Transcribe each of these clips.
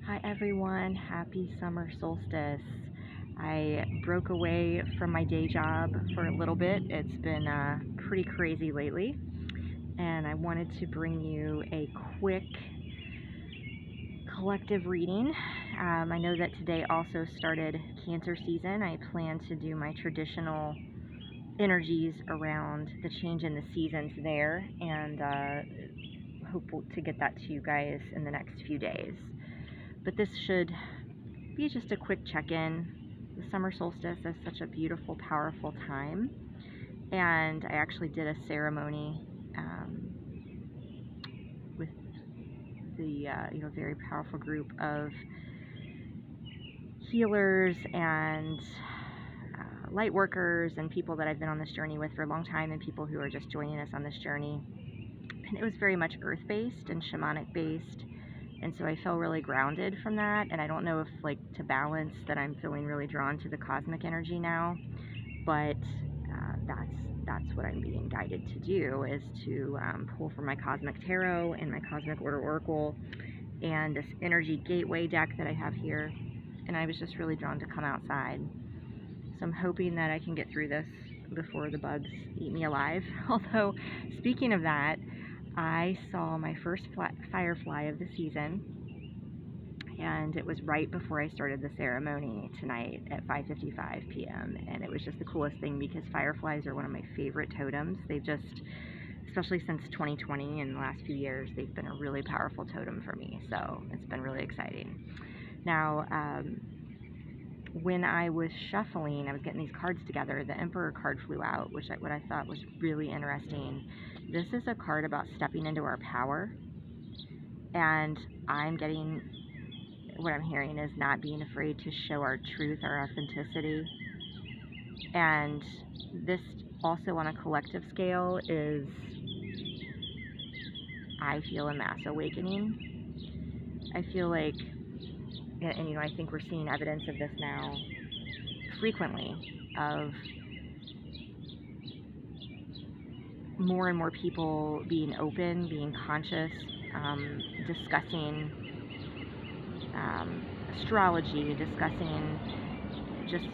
Hi everyone, happy summer solstice. I broke away from my day job for a little bit. It's been pretty crazy lately, and I wanted to bring you a quick collective reading. I know that today also started Cancer season. I plan to do my traditional energies around the change in the seasons there, and hope to get that to you guys in the next few days. But this should be just a quick check-in. The summer solstice is such a beautiful, powerful time, and I actually did a ceremony with the very powerful group of healers and light workers and people that I've been on this journey with for a long time, and people who are just joining us on this journey. And it was very much earth-based and shamanic-based. And so I feel really grounded from that, and I don't know if, to balance, that I'm feeling really drawn to the cosmic energy now, but that's what I'm being guided to do, is to pull from my Cosmic Tarot and my Cosmic Order Oracle and this Energy Gateway deck that I have here, and I was just really drawn to come outside. So I'm hoping that I can get through this before the bugs eat me alive. Although, speaking of that, I saw my first firefly of the season, and it was right before I started the ceremony tonight at 5:55 p.m. And it was just the coolest thing, because fireflies are one of my favorite totems. They've just, especially since 2020 and the last few years, they've been a really powerful totem for me. So it's been really exciting. Now, when I was shuffling, I was getting these cards together. The Emperor card flew out, what I thought was really interesting. This is a card about stepping into our power, and what I'm hearing is not being afraid to show our truth, our authenticity. And this also, on a collective scale, is, I feel, a mass awakening. I feel like, and I think we're seeing evidence of this now frequently, of more and more people being open, being conscious, discussing astrology, discussing just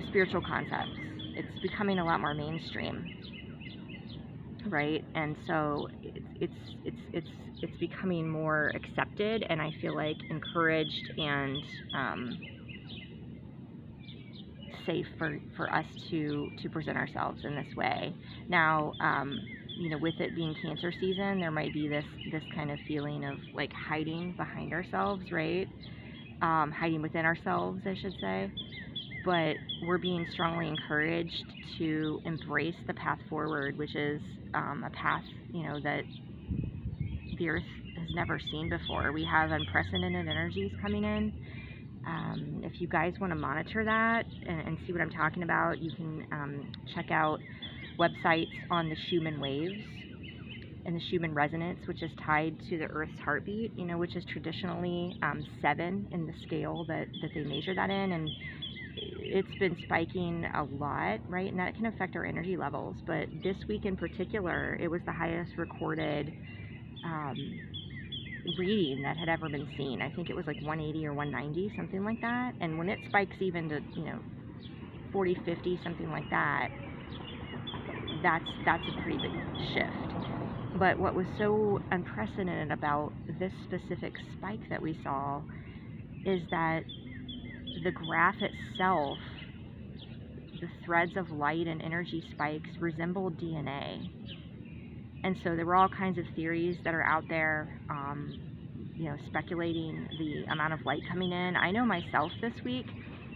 spiritual concepts. It's becoming a lot more mainstream, right? And so it's becoming more accepted, and I feel like encouraged and safe for us to present ourselves in this way. Now, with it being Cancer season, there might be this kind of feeling of hiding behind ourselves, right? Hiding within ourselves, I should say. But we're being strongly encouraged to embrace the path forward, which is a path, that the earth has never seen before. We have unprecedented energies coming in. If you guys want to monitor that and see what I'm talking about, you can check out websites on the Schumann waves and the Schumann resonance, which is tied to the Earth's heartbeat, which is traditionally 7 in the scale that they measure that in. And it's been spiking a lot, right? And that can affect our energy levels. But this week in particular, it was the highest recorded reading that had ever been seen. I think it was 180 or 190, something like that. And when it spikes even to 40, 50, something like that, that's a pretty big shift. But what was so unprecedented about this specific spike that we saw is that the graph itself, the threads of light and energy spikes, resembled DNA. And so there were all kinds of theories that are out there, speculating the amount of light coming in. I know myself this week,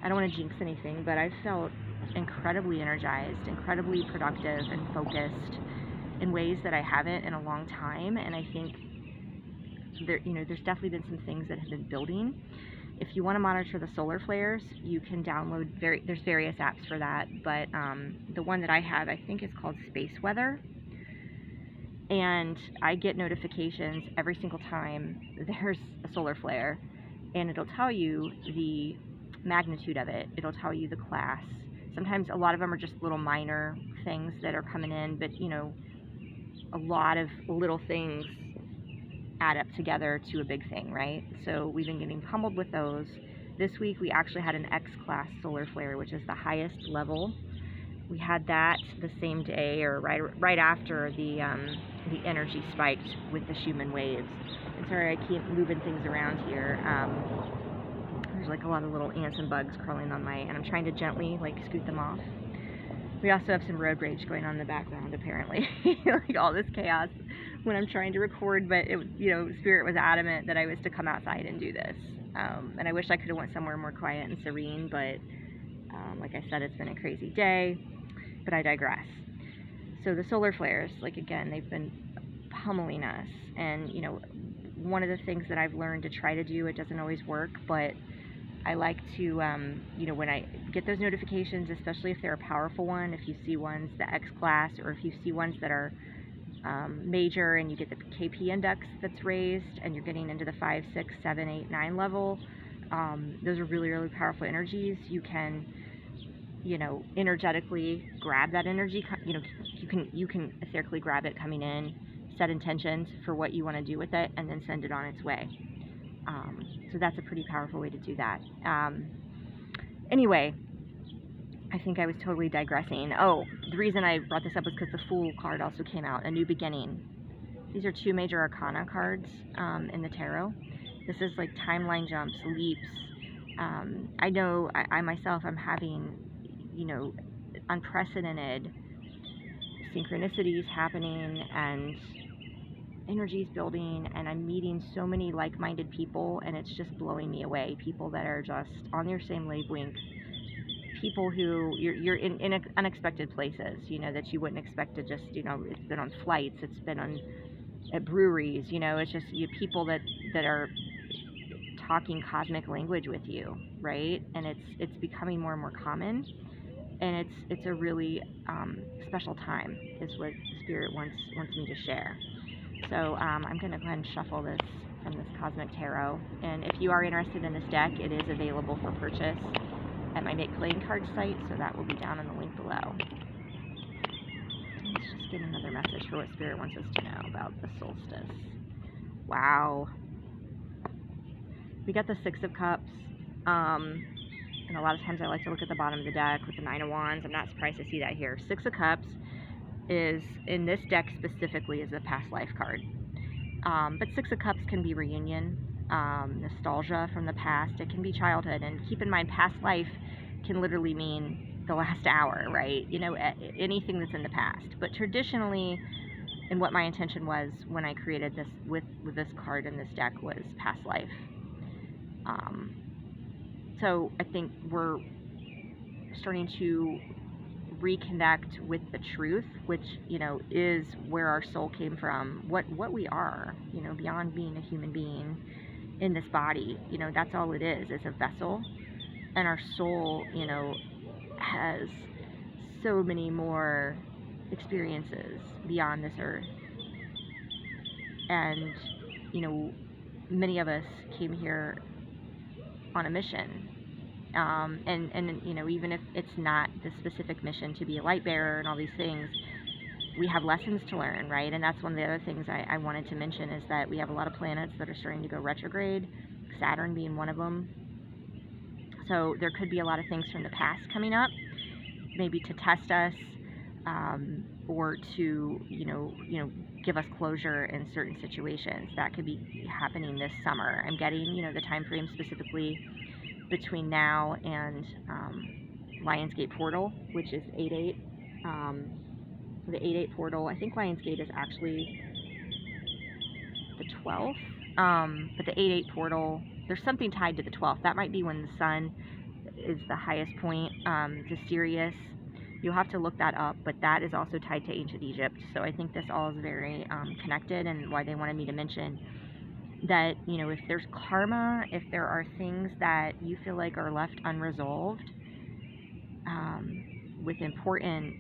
I don't want to jinx anything, but I felt incredibly energized, incredibly productive and focused in ways that I haven't in a long time. And I think there's definitely been some things that have been building. If you want to monitor the solar flares, you can download, there's various apps for that, but the one that I have, I think, is called Space Weather. And I get notifications every single time there's a solar flare, and it'll tell you the magnitude of it. It'll tell you the class. Sometimes a lot of them are just little minor things that are coming in, but a lot of little things add up together to a big thing, right? So we've been getting pummeled with those. This week we actually had an X-class solar flare, which is the highest level. We had that the same day, or right after the energy spiked with the Schumann waves. And sorry, I keep moving things around here. There's like a lot of little ants and bugs crawling on and I'm trying to gently like scoot them off. We also have some road rage going on in the background, apparently. Like all this chaos when I'm trying to record, but Spirit was adamant that I was to come outside and do this. And I wish I could have went somewhere more quiet and serene, but like I said, it's been a crazy day, but I digress. So the solar flares, like again, they've been pummeling us. And, one of the things that I've learned to try to do, it doesn't always work, but I like to, when I get those notifications, especially if they're a powerful one, if you see ones, the X-class, or if you see ones that are major and you get the KP index that's raised and you're getting into the 5, 6, 7, 8, 9 level, those are really, really powerful energies. You can, energetically grab that energy. You can etherically grab it coming in, set intentions for what you want to do with it, and then send it on its way. So that's a pretty powerful way to do that. Anyway, I think I was totally digressing. Oh, the reason I brought this up was because the Fool card also came out, A New Beginning. These are 2 major arcana cards in the tarot. This is like timeline jumps, leaps. I know I myself am having, unprecedented synchronicities happening and energies building, and I'm meeting so many like-minded people, and it's just blowing me away. People that are just on your same wavelength, people who you're in unexpected places, that you wouldn't expect to just, it's been on flights, it's been at breweries, it's just people that are talking cosmic language with you, right? And it's becoming more and more common, and it's a really special time, is what Spirit wants me to share. So I'm going to go ahead and shuffle this from this Cosmic Tarot. And if you are interested in this deck, it is available for purchase at my Make Playing Card site, so that will be down in the link below. Let's just get another message for what Spirit wants us to know about the solstice. Wow. We got the 6 of Cups. And a lot of times I like to look at the bottom of the deck with the 9 of Wands. I'm not surprised to see that here. 6 of Cups is, in this deck specifically, is a past life card. But 6 of Cups can be reunion, nostalgia from the past. It can be childhood. And keep in mind, past life can literally mean the last hour, right? Anything that's in the past. But traditionally, and what my intention was when I created this with this card in this deck, was past life. So I think we're starting to reconnect with the truth, which, is where our soul came from, what we are, beyond being a human being in this body. That's all it is a vessel. And our soul, has so many more experiences beyond this earth. And, many of us came here on a mission. And even if it's not the specific mission to be a light bearer and all these things, we have lessons to learn, right? And that's one of the other things I wanted to mention, is that we have a lot of planets that are starting to go retrograde, Saturn being one of them. So there could be a lot of things from the past coming up, maybe to test us, or to, give us closure in certain situations. That could be happening this summer. I'm getting, the time frame specifically between now and Lionsgate portal, which is 8/8. The 8/8 portal, I think Lionsgate is actually the 12th, but the 8/8 portal, there's something tied to the 12th. That might be when the sun is the highest point to Sirius. You'll have to look that up, but that is also tied to ancient Egypt. So I think this all is very connected, and why they wanted me to mention that, if there's karma, if there are things that you feel like are left unresolved, with important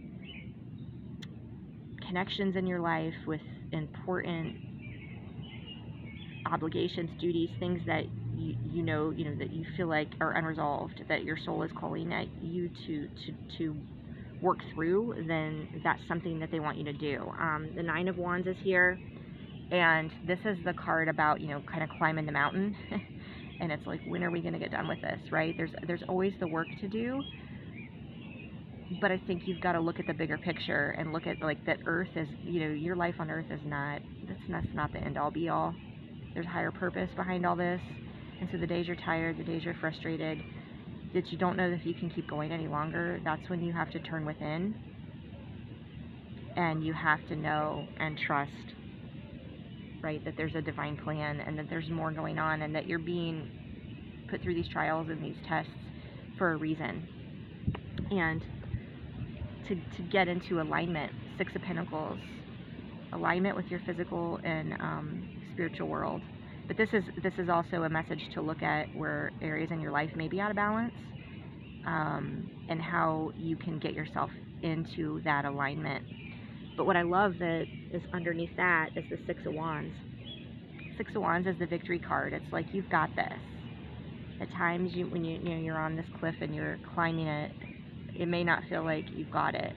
connections in your life, with important obligations, duties, things that that you feel like are unresolved, that your soul is calling at you to work through, then that's something that they want you to do. The 9 of Wands is here. And this is the card about, you know, kind of climbing the mountain. And it's like, when are we going to get done with this, right? There's always the work to do. But I think you've got to look at the bigger picture and look at, like, that Earth is, you know, your life on Earth is that's not the end all be all. There's higher purpose behind all this. And so the days you're tired, the days you're frustrated, that you don't know if you can keep going any longer, that's when you have to turn within. And you have to know and trust, right, that there's a divine plan and that there's more going on, and that you're being put through these trials and these tests for a reason. And to get into alignment, Six of Pentacles, alignment with your physical and spiritual world. But this is also a message to look at where areas in your life may be out of balance, and how you can get yourself into that alignment. But what I love that is underneath that is the Six of Wands. Six of Wands is the victory card. It's like, you've got this. At times, when you're on this cliff and you're climbing it, it may not feel like you've got it.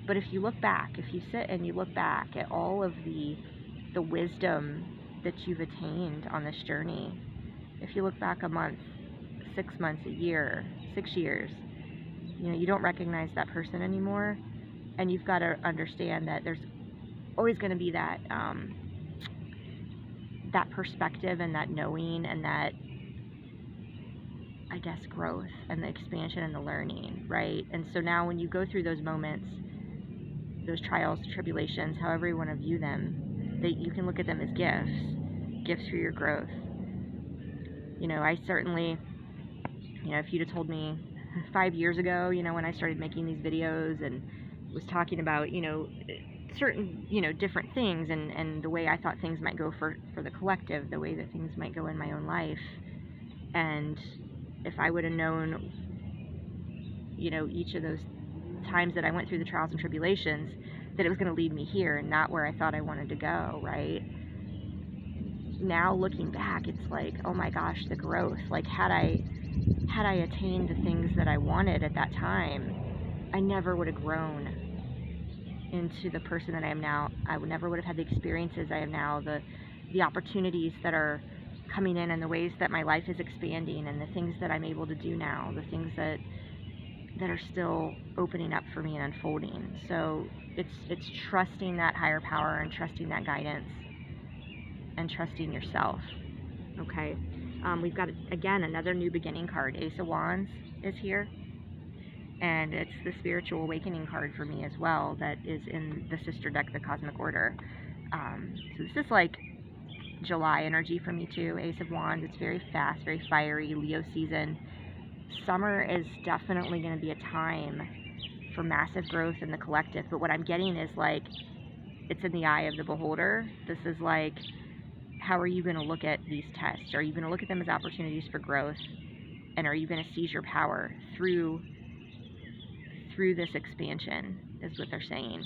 But if you look back, if you sit and you look back at all of the wisdom that you've attained on this journey, if you look back a month, 6 months, a year, 6 years, you know, you don't recognize that person anymore. And you've got to understand that there's always going to be that that perspective and that knowing and that, I guess, growth and the expansion and the learning, right? And so now when you go through those moments, those trials, tribulations, however you want to view them, that you can look at them as gifts for your growth. You know, I certainly, you know, if you'd have told me 5 years ago, you know, when I started making these videos and was talking about, you know, certain, you know, different things and the way I thought things might go for the collective, the way that things might go in my own life. And if I would have known, you know, each of those times that I went through the trials and tribulations, that it was going to lead me here and not where I thought I wanted to go, right? Now looking back, it's like, oh my gosh, the growth. Like, had I attained the things that I wanted at that time, I never would have grown into the person that I am now. I never would have had the experiences I have now, the opportunities that are coming in, and the ways that my life is expanding, and the things that I'm able to do now, the things that are still opening up for me and unfolding. So it's trusting that higher power and trusting that guidance and trusting yourself. Okay, we've got, again, another new beginning card. Ace of Wands is here. And it's the spiritual awakening card for me as well, that is in the sister deck, the Cosmic Order. So this is like July energy for me too. Ace of Wands, it's very fast, very fiery, Leo season. Summer is definitely going to be a time for massive growth in the collective. But what I'm getting is, like, it's in the eye of the beholder. This is like, how are you going to look at these tests? Are you going to look at them as opportunities for growth? And are you going to seize your power through this expansion, is what they're saying.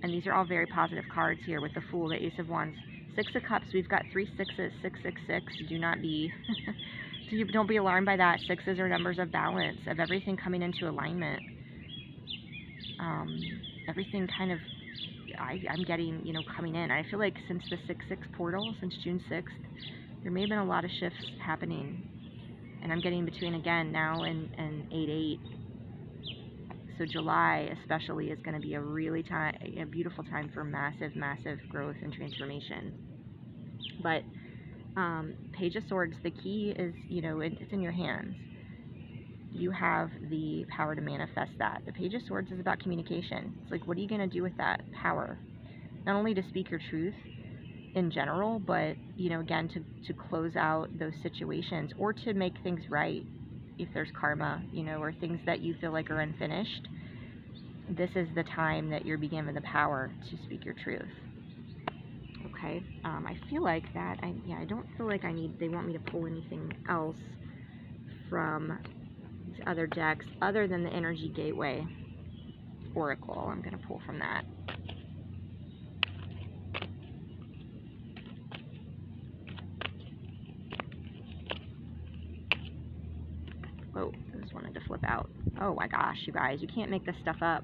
And these are all very positive cards here with the Fool, the Ace of Wands, Six of Cups. We've got 3 sixes, 666. Do not be, don't be alarmed by that. Sixes are numbers of balance, of everything coming into alignment. Everything kind of, I'm getting, you know, coming in. I feel like since the 6-6 portal, since June 6th, there may have been a lot of shifts happening. And I'm getting between, again, now and 8-8. So July especially is going to be a beautiful time for massive, massive growth and transformation. But Page of Swords, the key is, you know, it's in your hands. You have the power to manifest that. The Page of Swords is about communication. It's like, what are you going to do with that power? Not only to speak your truth in general, but, you know, again, to close out those situations, or to make things right if there's karma, you know, or things that you feel like are unfinished. This is the time that you're being given the power to speak your truth. Okay, I feel like that, I don't feel like they want me to pull anything else from these other decks other than the Energy Gateway Oracle. I'm going to pull from that. Whoa, I just wanted to flip out. Oh my gosh, you guys, you can't make this stuff up.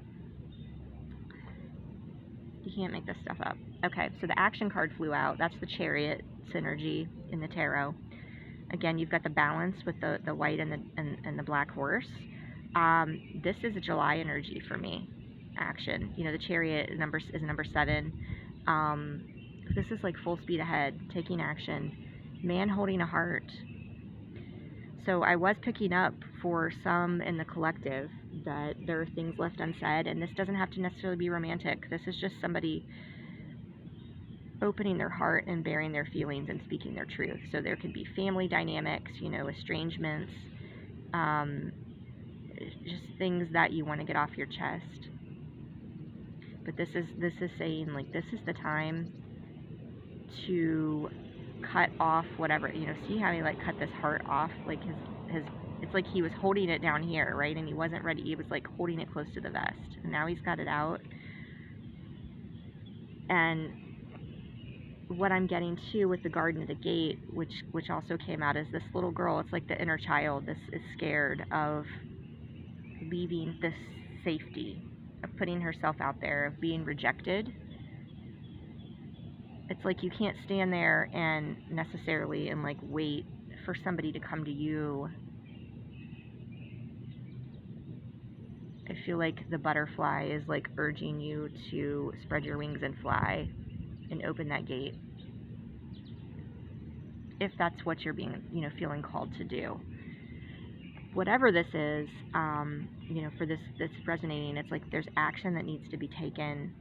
You can't make this stuff up. Okay, so the action card flew out. That's the Chariot synergy in the tarot. Again, you've got the balance with the white and the black horse. This is a July energy for me. Action. You know, the Chariot is number 7. This is like full speed ahead, taking action. Man holding a heart. So I was picking up for some in the collective that there are things left unsaid, and this doesn't have to necessarily be romantic. This is just somebody opening their heart and bearing their feelings and speaking their truth. So there could be family dynamics, you know, estrangements, just things that you want to get off your chest. But this is saying, like, this is the time to cut off whatever, you know. See how he like cut this heart off, like his it's like he was holding it down here, right? And he wasn't ready. He was like holding it close to the vest, and now he's got it out. And what I'm getting to with the Garden of the Gate, which also came out, is this little girl. It's like the inner child. This is scared of leaving this safety, of putting herself out there, of being rejected. It's like you can't stand there and necessarily and like wait for somebody to come to you. I feel like the butterfly is like urging you to spread your wings and fly and open that gate, if that's what you're being, you know, feeling called to do. Whatever this is, you know, for this resonating, it's like there's action that needs to be taken.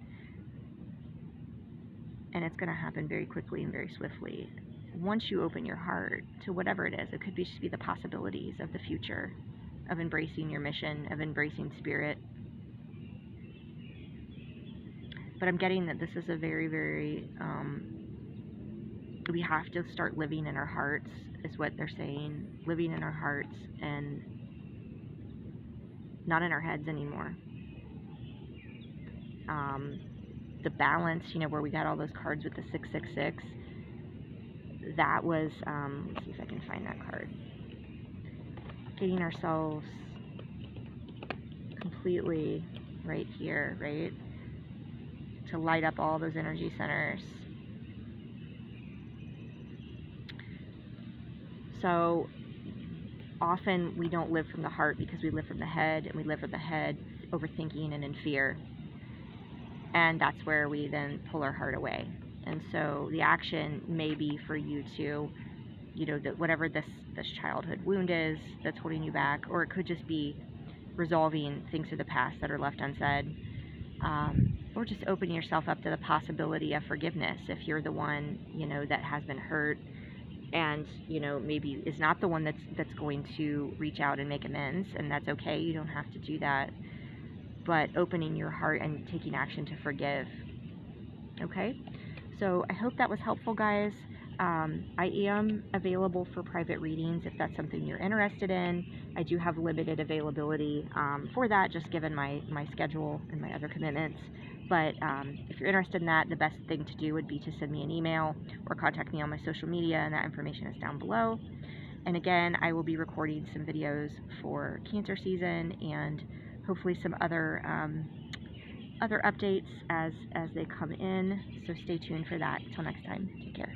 And it's going to happen very quickly and very swiftly. Once you open your heart to whatever it is, it could just be the possibilities of the future, of embracing your mission, of embracing spirit. But I'm getting that this is a very, very, we have to start living in our hearts, is what they're saying. Living in our hearts and not in our heads anymore. The balance, you know, where we got all those cards with the 666, that was, let's see if I can find that card. Getting ourselves completely right here, right? To light up all those energy centers. So often we don't live from the heart because we live from the head, and we live from the head overthinking and in fear. And that's where we then pull our heart away. And so the action may be for you to, you know, that whatever this childhood wound is that's holding you back, or it could just be resolving things of the past that are left unsaid, or just opening yourself up to the possibility of forgiveness if you're the one, you know, that has been hurt, and, you know, maybe is not the one that's going to reach out and make amends, and that's okay. You don't have to do that. But opening your heart and taking action to forgive. Okay? So I hope that was helpful, guys. I am available for private readings if that's something you're interested in. I do have limited availability for that, just given my schedule and my other commitments. But if you're interested in that, the best thing to do would be to send me an email or contact me on my social media, and that information is down below. And again, I will be recording some videos for Cancer season and hopefully some other updates as they come in. So stay tuned for that. Until next time, take care.